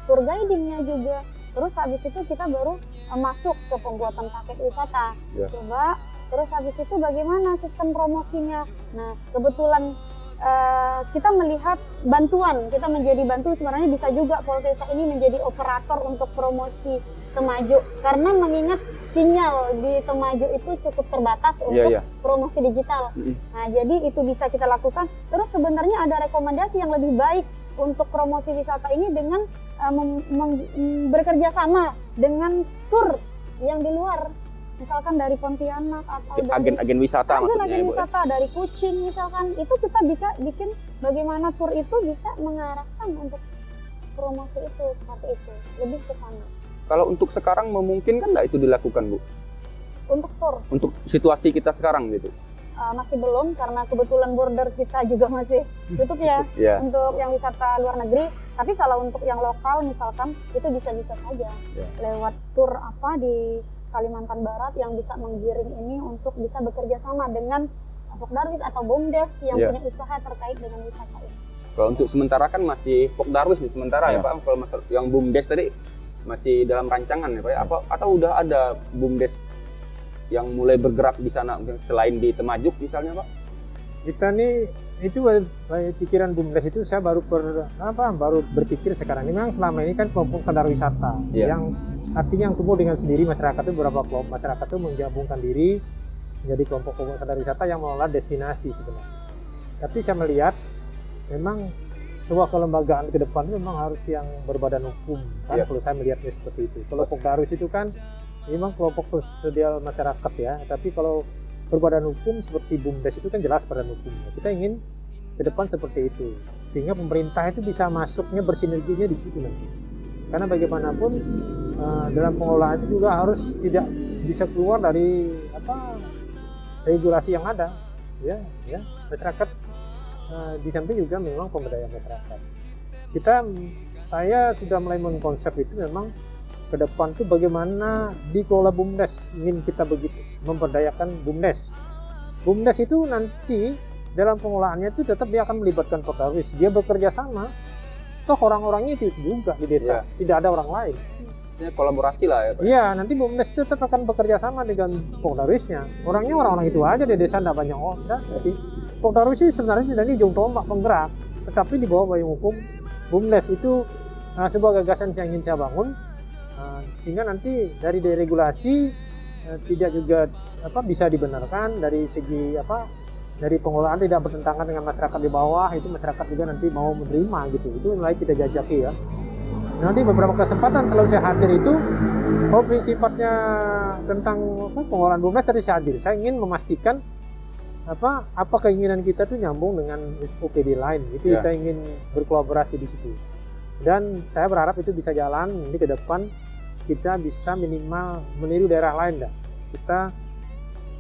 tour guidingnya juga. Terus habis itu kita baru masuk ke pembuatan paket wisata. Ya. Coba. Terus habis itu bagaimana sistem promosinya? Nah, kebetulan kita melihat bantuan, kita menjadi bantu sebenarnya bisa juga Poltesa ini menjadi operator untuk promosi Temajuk. Karena mengingat sinyal di Temajuk itu cukup terbatas untuk promosi digital. Nah, jadi itu bisa kita lakukan. Terus sebenarnya ada rekomendasi yang lebih baik untuk promosi wisata ini dengan bekerja sama dengan tur yang di luar. Misalkan dari Pontianak atau dari Agen-agen wisata maksudnya agen ya, Bu? wisata dari Kucing misalkan, itu kita bisa bikin bagaimana tur itu bisa mengarahkan untuk promosi itu seperti itu, lebih ke sana. Kalau untuk sekarang memungkinkan nggak itu dilakukan, Bu? Untuk tur Untuk situasi kita sekarang gitu? masih belum karena kebetulan border kita juga masih tutup ya Ya. untuk yang wisata luar negeri. Tapi kalau untuk yang lokal misalkan itu bisa-bisa saja Ya. lewat tur apa di Kalimantan Barat yang bisa menggiring ini untuk bisa bekerja sama dengan Pokdarwis atau BUMDes yang Ya. punya usaha terkait dengan wisata ini. Kalau untuk sementara kan masih Pokdarwis nih sementara ya, Ya. Pak. Kalau yang BUMDes tadi masih dalam rancangan ya, Pak. Apa atau udah ada BUMDes yang mulai bergerak di sana mungkin selain di Temajuk misalnya, Pak? Kita nih itu pikiran BUMDes itu saya baru berpikir sekarang ini. Memang selama ini kan kelompok sadar wisata Iya. yang artinya yang tumbuh dengan sendiri masyarakat itu beberapa kelompok masyarakat itu menggabungkan diri menjadi kelompok-kelompok sadar wisata yang mengelola destinasi sebenarnya. Tapi saya melihat memang sebuah kelembagaan ke depan itu memang harus yang berbadan hukum kan. Iya. Kalau saya melihatnya seperti itu. Kalau Pokdarwis itu kan memang kelompok sosial masyarakat ya, tapi kalau berbadan hukum seperti BUMDes itu kan jelas badan hukum. Kita ingin ke depan seperti itu, sehingga pemerintah itu bisa masuknya bersinerginya di situ nanti. Karena bagaimanapun dalam pengelolaan itu juga harus tidak bisa keluar dari regulasi yang ada, ya masyarakat di samping juga memang pemberdayaan masyarakat. Saya sudah mulai mengkonsep itu memang ke depan tuh bagaimana dikelola BUMDes, ingin kita begitu memberdayakan BUMDes. BUMDes itu nanti dalam pengelolaannya itu tetap dia akan melibatkan Pokdarwis, dia bekerja sama, toh orang-orangnya itu juga di desa, tidak ada orang lain. Ini kolaborasi lah ya, Pak. Iya, nanti BUMDes tetap akan bekerja sama dengan Pokdarwisnya. Orangnya orang-orang itu aja di desa, tidak banyak orang. Jadi Pokdarwis ini sebenarnya sudah ini ujung tombak penggerak, tetapi di bawah payung hukum BUMDes itu sebuah gagasan yang ingin saya bangun, sehingga nanti dari deregulasi tidak juga bisa dibenarkan dari segi dari pengelolaan tidak bertentangan dengan masyarakat di bawah, itu masyarakat juga nanti mau menerima gitu. Itu mulai kita jajaki ya. Nanti beberapa kesempatan selalu saya hadir itu, sifatnya tentang pengelolaan BUMDes tadi saya hadir. Saya ingin memastikan apa keinginan kita tuh nyambung dengan OPD lain. Itu kita ingin berkolaborasi di situ. Dan saya berharap itu bisa jalan nanti ke depan, kita bisa minimal meniru daerah lain dah.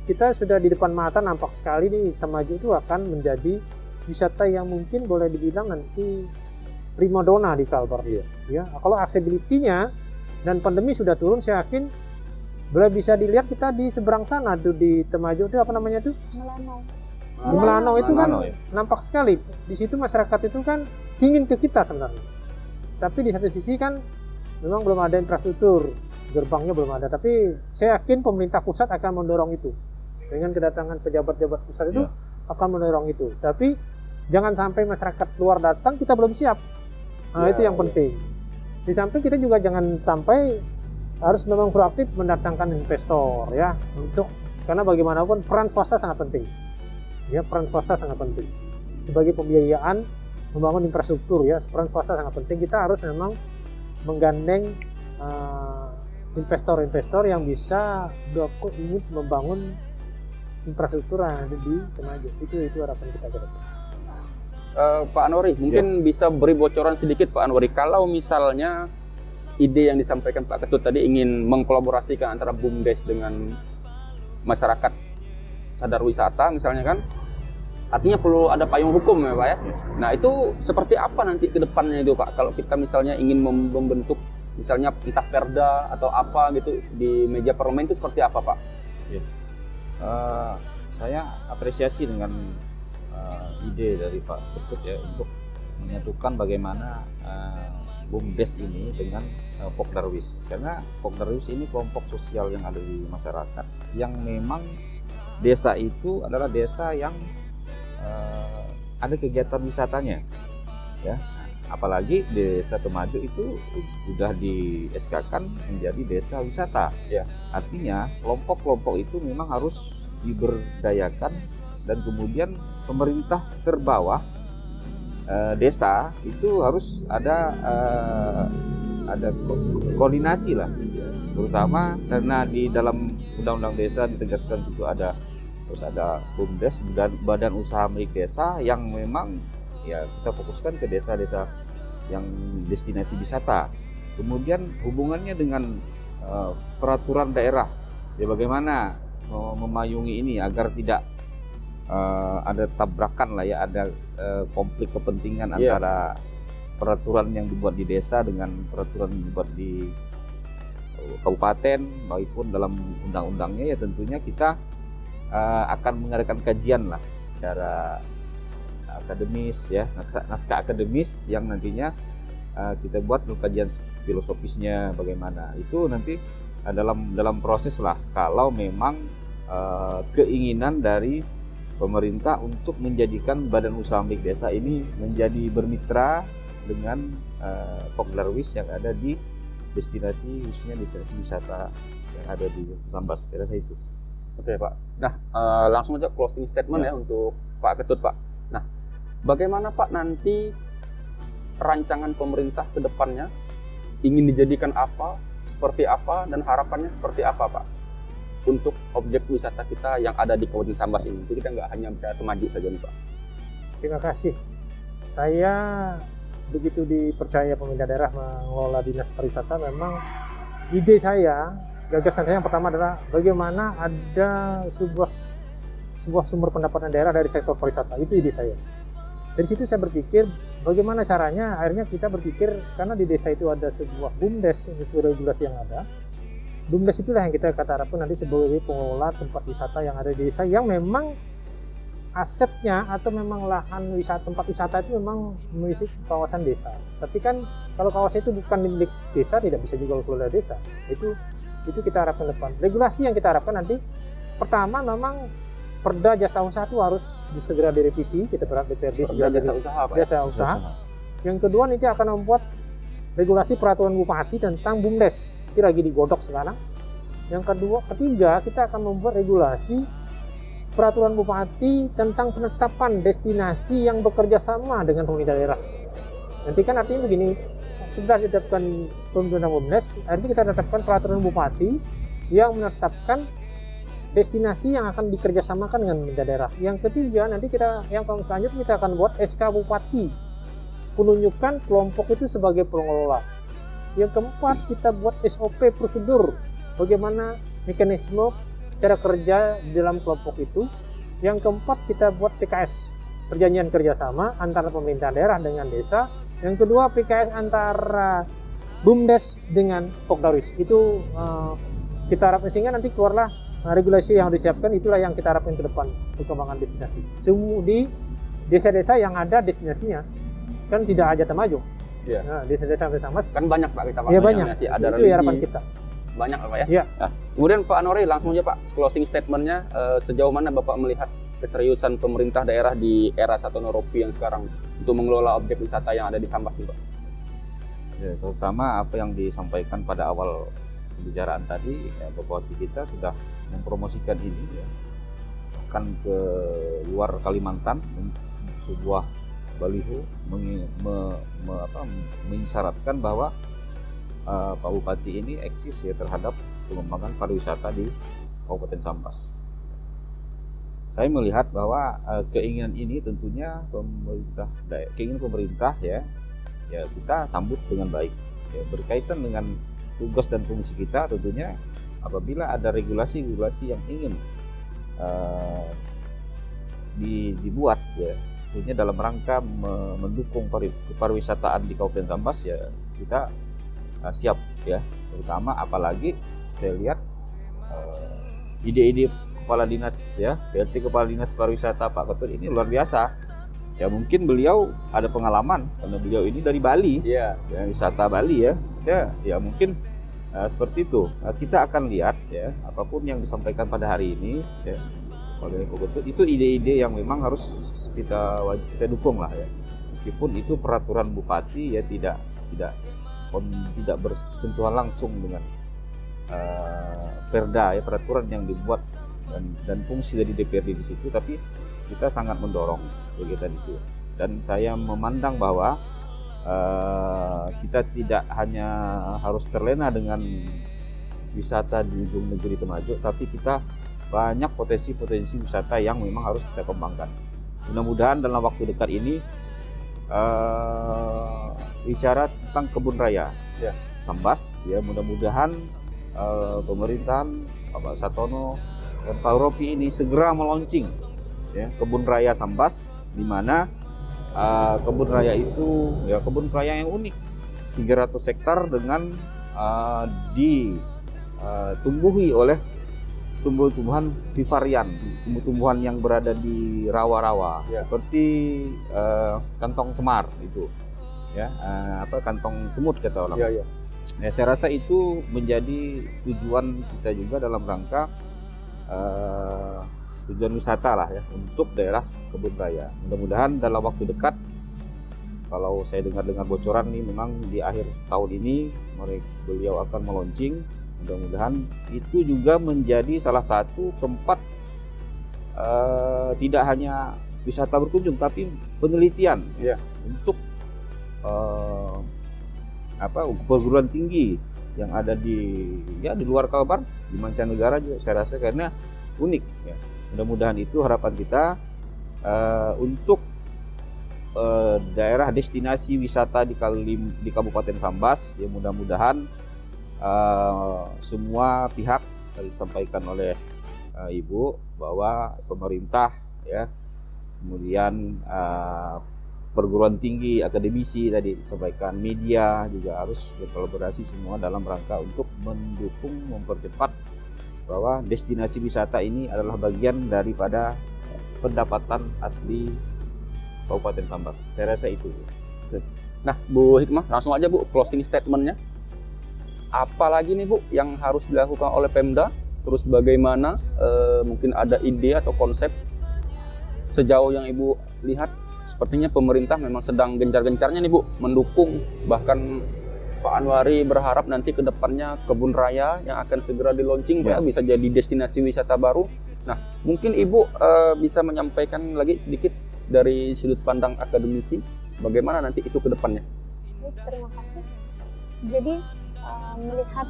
Kita sudah di depan mata nampak sekali nih Temajuk itu akan menjadi wisata yang mungkin boleh dibilang nanti primadona di Kalbar. Ya, kalau accessibility-nya dan pandemi sudah turun, saya yakin boleh bisa dilihat kita di seberang sana tuh di Temajuk itu apa namanya tuh? Melanau. Melanau itu kan Melanau, ya. nampak sekali. Di situ masyarakat itu kan ingin ke kita sebenarnya. Tapi di satu sisi kan memang belum ada infrastruktur, gerbangnya belum ada. Tapi saya yakin pemerintah pusat akan mendorong itu. Dengan kedatangan pejabat-pejabat pusat itu akan mendorong itu. Tapi jangan sampai masyarakat luar datang kita belum siap. Nah, itu yang penting. Di samping kita juga jangan sampai harus memang proaktif mendatangkan investor ya, karena bagaimanapun peran swasta sangat penting. Ya, peran swasta sangat penting. Sebagai pembiayaan membangun infrastruktur ya, peran swasta sangat penting. Kita harus memang menggandeng investor-investor yang bisa ingin membangun infrastruktur yang ada di Temajo. Itu harapan kita ke depan. Pak Anwari, mungkin bisa beri bocoran sedikit Pak Anwari, kalau misalnya ide yang disampaikan Pak Ketut tadi ingin mengkolaborasikan antara BUMDes dengan masyarakat sadar wisata misalnya kan, artinya perlu ada payung hukum ya Pak ya. Nah itu seperti apa nanti ke depannya itu Pak, kalau kita misalnya ingin membentuk misalnya entah perda atau apa gitu di meja parlemen, itu seperti apa Pak? Saya apresiasi dengan ide dari Pak Ketut ya untuk menyatukan bagaimana BUMDes ini dengan Pokdarwis, karena Pokdarwis ini kelompok sosial yang ada di masyarakat yang memang desa itu adalah desa yang ada kegiatan wisatanya ya, apalagi desa Temajo itu sudah di SK-kan menjadi desa wisata ya. Artinya kelompok-kelompok itu memang harus diberdayakan, dan kemudian pemerintah terbawah desa itu harus ada koordinasi lah, terutama karena di dalam undang-undang desa ditegaskan situ harus ada BUMDes dan badan usaha milik desa yang memang ya kita fokuskan ke desa-desa yang destinasi wisata. Kemudian hubungannya dengan peraturan daerah ya, bagaimana memayungi ini agar tidak ada tabrakan lah ya, ada konflik kepentingan antara peraturan yang dibuat di desa dengan peraturan yang dibuat di kabupaten maupun dalam undang-undangnya. Ya tentunya kita akan mengadakan kajian lah secara akademis ya, naskah akademis yang nantinya kita buat kajian filosofisnya bagaimana. Itu nanti dalam proses lah, kalau memang keinginan dari pemerintah untuk menjadikan badan usaha milik desa ini menjadi bermitra dengan Pokdarwis yang ada di destinasi, khususnya destinasi wisata yang ada di Sambas. Saya rasa itu. Oke Pak. Nah langsung aja closing statement ya untuk Pak Ketut Pak. Nah bagaimana Pak nanti rancangan pemerintah ke depannya, ingin dijadikan apa, seperti apa, dan harapannya seperti apa Pak untuk objek wisata kita yang ada di Kabupaten Sambas ini? Jadi kita nggak hanya bicara Temajo saja nih Pak. Terima kasih. Saya begitu dipercaya pemerintah daerah mengelola dinas pariwisata, memang ide saya, gagasan saya yang pertama adalah bagaimana ada sebuah sumber pendapatan daerah dari sektor pariwisata. Itu ide saya. Dari situ saya berpikir bagaimana caranya, akhirnya kita berpikir karena di desa itu ada sebuah BUMDes, sesuai regulasi yang ada. BUMDes itulah yang kita harapkan nanti sebagai pengelola tempat wisata yang ada di desa, yang memang asetnya atau memang lahan wisata, tempat wisata itu memang mengisi kawasan desa. Tapi kan kalau kawasan itu bukan milik desa, tidak bisa juga kelola desa. Itu kita harapkan depan. Regulasi yang kita harapkan nanti, pertama memang Perda jasa usaha itu harus segera direvisi, kita berharap DPRD segera jasa usaha Pak. Jasa usaha. Yang kedua nanti akan membuat regulasi peraturan bupati tentang BUMDes, itu lagi digodok sekarang. Yang ketiga kita akan membuat regulasi peraturan bupati tentang penetapan destinasi yang bekerja sama dengan pemerintah daerah. Nanti kan artinya begini, setelah ditetapkan pemerintah BUMDes, akhirnya kita tetapkan peraturan bupati yang menetapkan destinasi yang akan dikerjasamakan dengan pemerintah daerah. Yang ketiga nanti yang selanjutnya kita akan buat SK Bupati, penunjukan kelompok itu sebagai pengelola. Yang keempat kita buat SOP prosedur, bagaimana mekanisme cara kerja di dalam kelompok itu. Yang keempat kita buat PKS, perjanjian kerjasama antara pemerintah daerah dengan desa. Yang kedua PKS antara BUMDes dengan Pokdarwis. Itu kita harapkan sehingga nanti keluarlah regulasi yang disiapkan. Itulah yang kita harapkan ke depan perkembangan destinasi. Semua di desa-desa yang ada destinasinya, kan tidak aja Temajo, Iya. Nah, di desa Kabupaten Sambas Kan banyak Pak kita Pak, ya banyak. nominasi, ada Itu harapan religi, kita. banyak Pak ya. Iya. Nah, kemudian Pak Anwari langsung aja Pak closing statementnya, sejauh mana Bapak melihat keseriusan pemerintah daerah di era Satono Ropi yang sekarang untuk mengelola objek wisata yang ada di Sambas nih Pak? Ya, terutama apa yang disampaikan pada awal pembicaraan tadi, ya, Bupati kita sudah mempromosikan ini ya, bahkan ke luar Kalimantan, sebuah baliho mengisyaratkan bahwa Pak Bupati ini eksis ya terhadap pengembangan pariwisata di Kabupaten Sambas. Saya melihat bahwa keinginan ini tentunya keinginan pemerintah ya kita sambut dengan baik. Ya, berkaitan dengan tugas dan fungsi kita tentunya apabila ada regulasi-regulasi yang ingin dibuat ya, tentunya dalam rangka mendukung pariwisataan di Kabupaten Sambas ya kita siap ya, terutama apalagi saya lihat ide-ide kepala dinas ya, PLT Kepala Dinas Pariwisata Pak Ketut ini luar biasa. Ya mungkin beliau ada pengalaman karena beliau ini dari Bali, Iya. ya, wisata Bali ya. Ya mungkin seperti itu. Kita akan lihat ya apapun yang disampaikan pada hari ini ya oleh Pak Ketut itu ide-ide yang memang harus kita dukung lah ya. Meskipun itu peraturan bupati ya tidak bersentuhan langsung dengan perda ya, peraturan yang dibuat dan fungsi dari DPRD di situ, tapi kita sangat mendorong kegiatan itu. Dan saya memandang bahwa kita tidak hanya harus terlena dengan wisata di ujung negeri Temajuk, tapi kita banyak potensi-potensi wisata yang memang harus kita kembangkan. Mudah-mudahan dalam waktu dekat ini bicara tentang kebun raya Ya. Sambas ya, mudah-mudahan pemerintahan Bapak Satono dan Pak Ropi ini segera meluncing ya kebun raya Sambas, di mana kebun raya itu ya kebun raya yang unik 300 hektar dengan ditumbuhi oleh tumbuh-tumbuhan vivarian, tumbuh-tumbuhan yang berada di rawa-rawa Ya. seperti kantong semar itu ya, kantong semut kata orang. Iya, iya. Ya, saya rasa itu menjadi tujuan kita juga dalam rangka tujuan wisata lah ya untuk daerah kebun raya. Mudah-mudahan dalam waktu dekat, kalau saya dengar bocoran nih, memang di akhir tahun ini beliau akan meluncing. Mudah-mudahan itu juga menjadi salah satu tempat tidak hanya wisata berkunjung, tapi penelitian Iya. untuk perguruan tinggi yang ada di luar Kalbar, di mancanegara juga saya rasa, karena unik ya. Mudah-mudahan itu harapan kita untuk daerah destinasi wisata di Kabupaten Sambas ya, mudah-mudahan semua pihak tadi disampaikan oleh Ibu bahwa pemerintah ya, kemudian perguruan tinggi, akademisi tadi disampaikan, media juga harus berkolaborasi semua dalam rangka untuk mendukung, mempercepat bahwa destinasi wisata ini adalah bagian daripada pendapatan asli Kabupaten Sambas. Saya rasa itu. Nah, Bu Hikmah, langsung aja Bu closing statementnya. Apalagi nih Bu yang harus dilakukan oleh Pemda? Terus bagaimana mungkin ada ide atau konsep sejauh yang Ibu lihat? Sepertinya pemerintah memang sedang gencar-gencarnya nih Bu mendukung, bahkan Pak Anwari berharap nanti ke depannya kebun raya yang akan segera di launching ya, bisa jadi destinasi wisata baru. Nah, mungkin Ibu bisa menyampaikan lagi sedikit dari sudut pandang akademisi bagaimana nanti itu ke depannya. Baik, terima kasih. Jadi melihat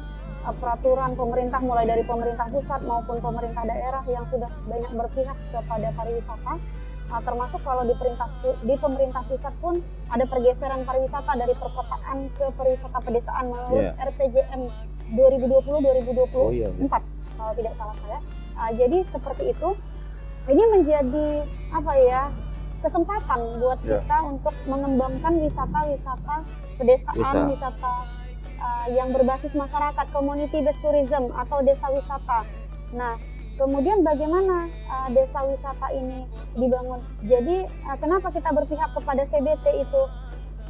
peraturan pemerintah mulai dari pemerintah pusat maupun pemerintah daerah yang sudah banyak berpihak kepada pariwisata, termasuk kalau di pemerintah pusat pun ada pergeseran pariwisata dari perkotaan ke pariwisata pedesaan melalui RPJM 2020-2024 kalau tidak salah saya. Jadi seperti itu, ini menjadi kesempatan buat kita untuk mengembangkan wisata-wisata pedesaan, wisata yang berbasis masyarakat, community based tourism atau desa wisata. Nah, kemudian bagaimana desa wisata ini dibangun? Jadi kenapa kita berpihak kepada CBT itu?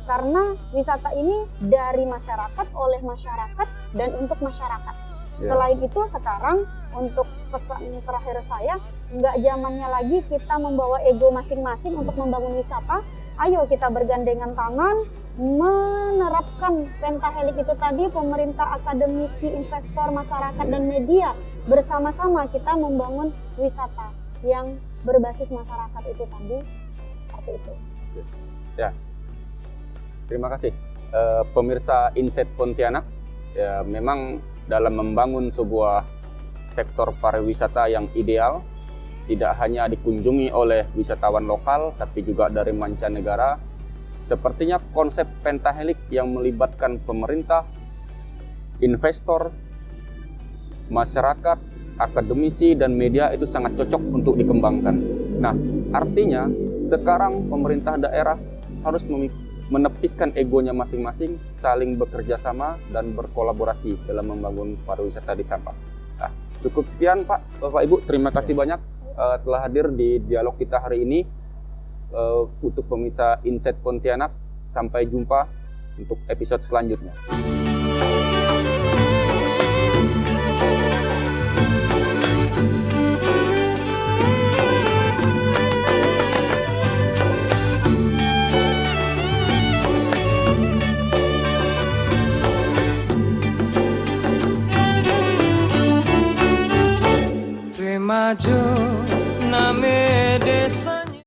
karena wisata ini dari masyarakat, oleh masyarakat, dan untuk masyarakat. Ya. Selain itu sekarang untuk pesan terakhir saya, nggak zamannya lagi kita membawa ego masing-masing untuk membangun wisata. Ayo kita bergandengan tangan, menerapkan pentahelix itu tadi, pemerintah, akademisi, investor, masyarakat, dan media. Bersama-sama kita membangun wisata yang berbasis masyarakat itu tadi. Seperti itu. Ya, terima kasih. Pemirsa Insight Pontianak, ya memang dalam membangun sebuah sektor pariwisata yang ideal, tidak hanya dikunjungi oleh wisatawan lokal, tapi juga dari mancanegara. Sepertinya konsep pentahelix yang melibatkan pemerintah, investor, masyarakat, akademisi, dan media itu sangat cocok untuk dikembangkan. Nah, artinya sekarang pemerintah daerah harus menepiskan egonya masing-masing, saling bekerja sama dan berkolaborasi dalam membangun pariwisata di Sampas. Nah, cukup sekian Pak, Bapak Ibu, terima kasih banyak telah hadir di dialog kita hari ini. Untuk pemirsa Insight Pontianak, sampai jumpa untuk episode selanjutnya. Maju name desa